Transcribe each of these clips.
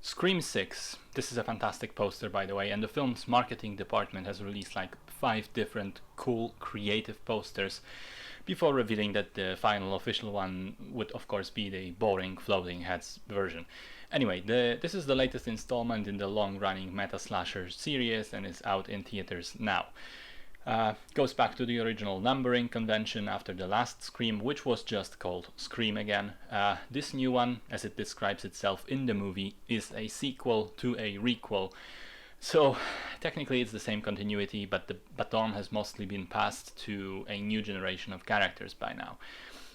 Scream 6. This is a fantastic poster, by the way, and the film's marketing department has released like 5 different cool, creative posters before revealing that the final official one would, of course, be the boring floating heads version. Anyway, this is the latest installment in the long-running meta-slasher series and is out in theaters now. Goes back to the original numbering convention after the last Scream, which was just called Scream again. This new one, as it describes itself in the movie, is a sequel to a requel. So technically it's the same continuity, but the baton has mostly been passed to a new generation of characters by now.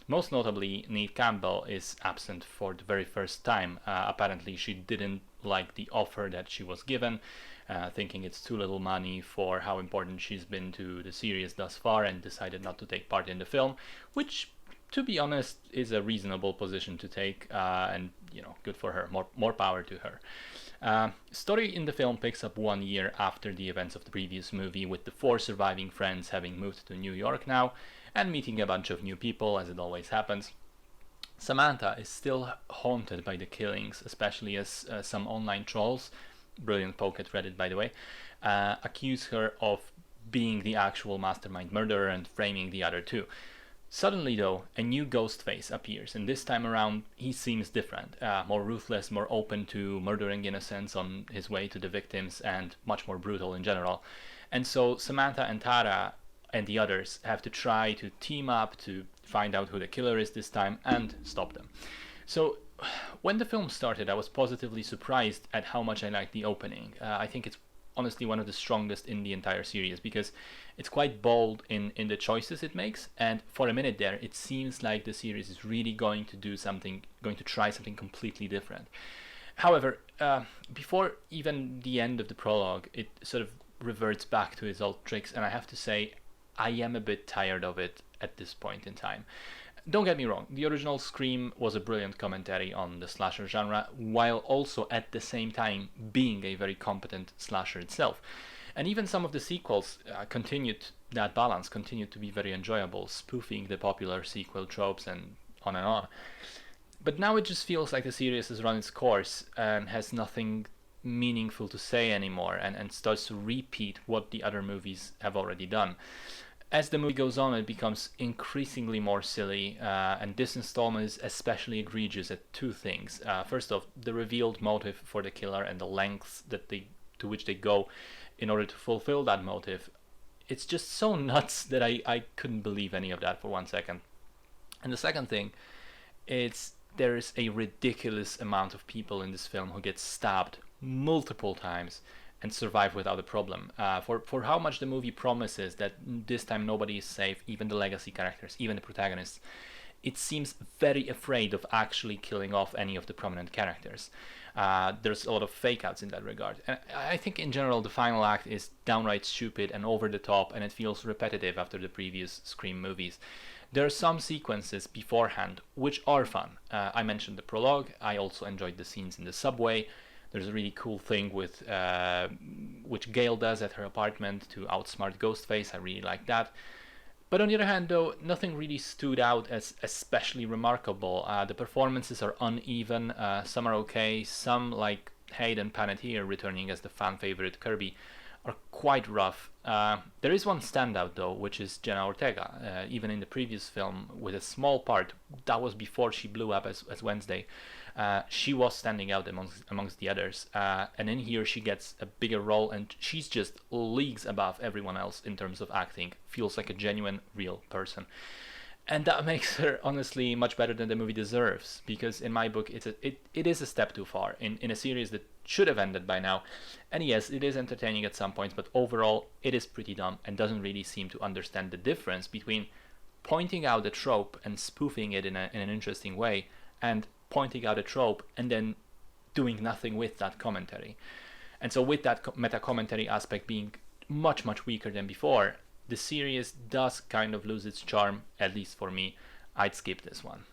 Most notably, Neve Campbell is absent for the very first time. Apparently she didn't like the offer that she was given, thinking it's too little money for how important she's been to the series thus far, and decided not to take part in the film, which, to be honest, is a reasonable position to take, and good for her. More power to her. Story in the film picks up 1 year after the events of the previous movie, with the 4 surviving friends having moved to New York now and meeting a bunch of new people, as it always happens. Samantha is still haunted by the killings, especially as some online trolls, brilliant poke at Reddit by the way, accuse her of being the actual mastermind murderer and framing the other two. Suddenly though, a new Ghostface appears, and this time around he seems different, more ruthless, more open to murdering innocents on his way to the victims, and much more brutal in general. And so Samantha and Tara and the others have to try to team up to find out who the killer is this time and stop them. So when the film started, I was positively surprised at how much I liked the opening. I think it's honestly one of the strongest in the entire series, because it's quite bold in the choices it makes, and for a minute there it seems like the series is really going to try something completely different. However, before even the end of the prologue, it sort of reverts back to its old tricks, and I have to say I am a bit tired of it at this point in time. Don't get me wrong, the original Scream was a brilliant commentary on the slasher genre, while also at the same time being a very competent slasher itself. And even some of the sequels continued that balance, continued to be very enjoyable, spoofing the popular sequel tropes and on and on. But now it just feels like the series has run its course and has nothing meaningful to say anymore, and starts to repeat what the other movies have already done. As the movie goes on, it becomes increasingly more silly, and this installment is especially egregious at 2 things. First off, the revealed motive for the killer and the lengths to which they go in order to fulfill that motive. It's just so nuts that I couldn't believe any of that for 1 second. And the second thing is there is a ridiculous amount of people in this film who get stabbed multiple times and survive without a problem. For how much the movie promises that this time nobody is safe, even the legacy characters, even the protagonists, it seems very afraid of actually killing off any of the prominent characters. There's a lot of fake outs in that regard. And I think in general the final act is downright stupid and over the top, and it feels repetitive after the previous Scream movies. There are some sequences beforehand which are fun. I mentioned the prologue. I also enjoyed the scenes in the subway. There's a really cool thing with which Gail does at her apartment to outsmart Ghostface. I really like that. But on the other hand, though, nothing really stood out as especially remarkable. The performances are uneven. Some are okay. Some, like Hayden Panettiere returning as the fan favorite Kirby, are quite rough. There is one standout though, which is Jenna Ortega. Even in the previous film, with a small part, that was before she blew up as Wednesday, she was standing out amongst the others. And in here she gets a bigger role, and she's just leagues above everyone else in terms of acting. Feels like a genuine, real person. And that makes her honestly much better than the movie deserves, because in my book it is a step too far in a series that should have ended by now. And yes, it is entertaining at some points, but overall it is pretty dumb and doesn't really seem to understand the difference between pointing out a trope and spoofing it in an interesting way, and pointing out a trope and then doing nothing with that commentary. And so with that meta commentary aspect being much weaker than before, the series does kind of lose its charm, at least for me. I'd skip this one.